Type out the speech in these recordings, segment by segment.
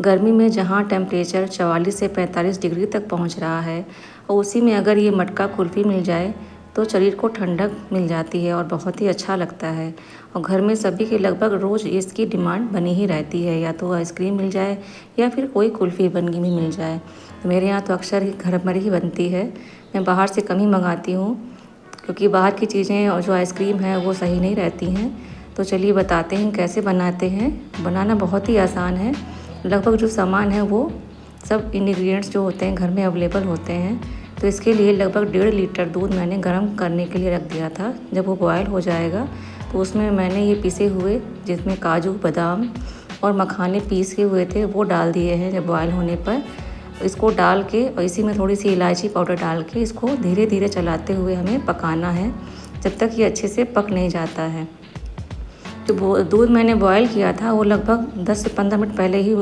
गर्मी में जहाँ टेम्परेचर 44 से 45 डिग्री तक पहुँच रहा है और उसी में अगर ये मटका कुल्फ़ी मिल जाए तो शरीर को ठंडक मिल जाती है और बहुत ही अच्छा लगता है। और घर में सभी के लगभग रोज़ इसकी डिमांड बनी ही रहती है, या तो आइसक्रीम मिल जाए या फिर कोई कुल्फ़ी बनी हुई मिल जाए। तो मेरे यहाँ तो अक्सर ही घर पर ही बनती है, मैं बाहर से कम ही मंगाती हूँ क्योंकि बाहर की चीज़ें और जो आइसक्रीम है वो सही नहीं रहती हैं। तो चलिए बताते हैं कैसे बनाते हैं। बनाना बहुत ही आसान है, लगभग जो सामान है वो सब इंग्रेडिएंट्स जो होते हैं घर में अवेलेबल होते हैं। तो इसके लिए लगभग 1.5 लीटर दूध मैंने गर्म करने के लिए रख दिया था। जब वो बॉयल हो जाएगा तो उसमें मैंने ये पिसे हुए, जिसमें काजू बादाम और मखाने पीसे हुए थे, वो डाल दिए हैं। जब बॉयल होने पर इसको डाल के और इसी में थोड़ी सी इलायची पाउडर डाल के इसको धीरे धीरे चलाते हुए हमें पकाना है जब तक ये अच्छे से पक नहीं जाता है। तो वो दूध मैंने बॉयल किया था वो लगभग 10 से 15 मिनट पहले ही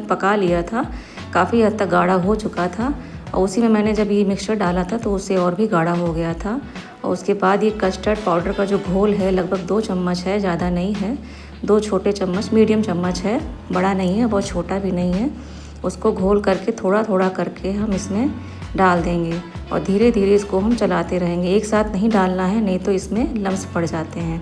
पका लिया था, काफ़ी हद तक गाढ़ा हो चुका था। और उसी में मैंने जब ये मिक्सचर डाला था तो उससे और भी गाढ़ा हो गया था। और उसके बाद ये कस्टर्ड पाउडर का जो घोल है लगभग 2 चम्मच है, ज़्यादा नहीं है, 2 छोटे चम्मच, मीडियम चम्मच है, बड़ा नहीं है बहुत छोटा भी नहीं है। उसको घोल करके थोड़ा थोड़ा करके हम इसमें डाल देंगे और धीरे धीरे इसको हम चलाते रहेंगे। एक साथ नहीं डालना है, नहीं तो इसमें लम्स पड़ जाते हैं।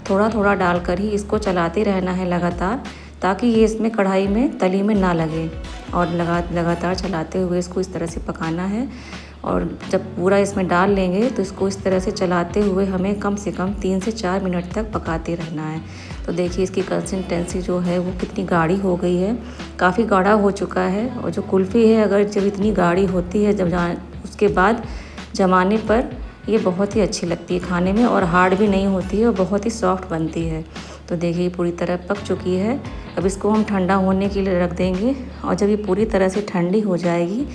थोड़ा थोड़ा डालकर ही इसको चलाते रहना है लगातार, ताकि ये इसमें कढ़ाई में तली में ना लगे। और लगातार चलाते हुए इसको इस तरह से पकाना है। और जब पूरा इसमें डाल लेंगे तो इसको इस तरह से चलाते हुए हमें कम से कम 3 से 4 मिनट तक पकाते रहना है। तो देखिए इसकी कंसिस्टेंसी जो है वो कितनी गाढ़ी हो गई है, काफ़ी गाढ़ा हो चुका है। और जो कुल्फ़ी है अगर जब इतनी गाढ़ी होती है, जब उसके बाद जमाने पर ये बहुत ही अच्छी लगती है खाने में, और हार्ड भी नहीं होती है और बहुत ही सॉफ्ट बनती है। तो देखिए पूरी तरह पक चुकी है। अब इसको हम ठंडा होने के लिए रख देंगे, और जब ये पूरी तरह से ठंडी हो जाएगी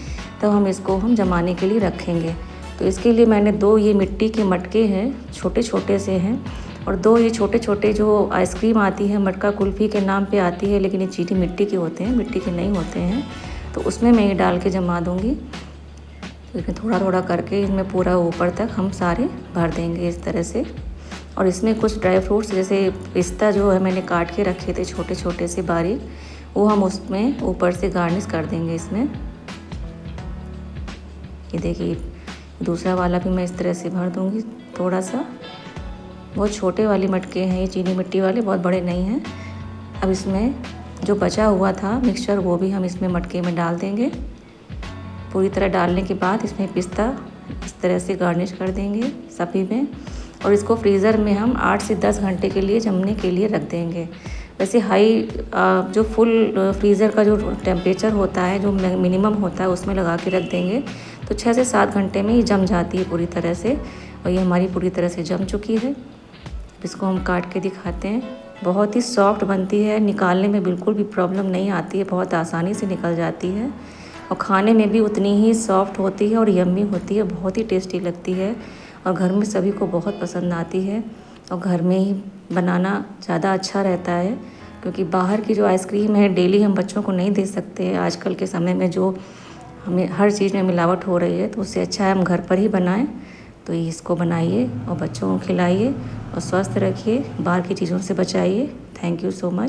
तब हम इसको जमाने के लिए रखेंगे। तो इसके लिए मैंने 2 ये मिट्टी के मटके हैं, छोटे छोटे से हैं, और 2 ये छोटे छोटे जो आइसक्रीम आती है मटका कुल्फ़ी के नाम पे आती है, लेकिन ये चीनी मिट्टी के होते हैं, मिट्टी के नहीं होते हैं। तो उसमें मैं ये डाल के जमा दूँगी। तो इसमें थोड़ा थोड़ा करके इसमें पूरा ऊपर तक हम सारे भर देंगे इस तरह से। और इसमें कुछ ड्राई फ्रूट्स जैसे पिस्ता जो है मैंने काट के रखे थे छोटे छोटे से बारीक, वो हम उसमें ऊपर से गार्निश कर देंगे इसमें। ये देखिए दूसरा वाला भी मैं इस तरह से भर दूंगी थोड़ा सा। बहुत छोटे वाले मटके हैं ये चीनी मिट्टी वाले, बहुत बड़े नहीं हैं। अब इसमें जो बचा हुआ था मिक्सचर वो भी हम इसमें मटके में डाल देंगे। पूरी तरह डालने के बाद इसमें पिस्ता इस तरह से गार्निश कर देंगे सभी में। और इसको फ्रीज़र में हम 8 से 10 घंटे के लिए जमने के लिए रख देंगे। वैसे हाई जो फुल फ्रीज़र का जो टेम्परेचर होता है, जो मिनिमम होता है, उसमें लगा के रख देंगे तो 6 से 7 घंटे में ये जम जाती है पूरी तरह से। और ये हमारी पूरी तरह से जम चुकी है। इसको हम काट के दिखाते हैं। बहुत ही सॉफ्ट बनती है, निकालने में बिल्कुल भी प्रॉब्लम नहीं आती है, बहुत आसानी से निकल जाती है। और खाने में भी उतनी ही सॉफ्ट होती है और यम्मी होती है, बहुत ही टेस्टी लगती है। और घर में सभी को बहुत पसंद आती है। और घर में ही बनाना ज़्यादा अच्छा रहता है, क्योंकि बाहर की जो आइसक्रीम है डेली हम बच्चों को नहीं दे सकते हैं। आजकल के समय में जो हमें हर चीज़ में मिलावट हो रही है, तो उससे अच्छा है हम घर पर ही बनाएं। तो इसको बनाइए और बच्चों को खिलाइए और स्वस्थ रखिए, बाहर की चीज़ों से बचाइए। Thank you so much.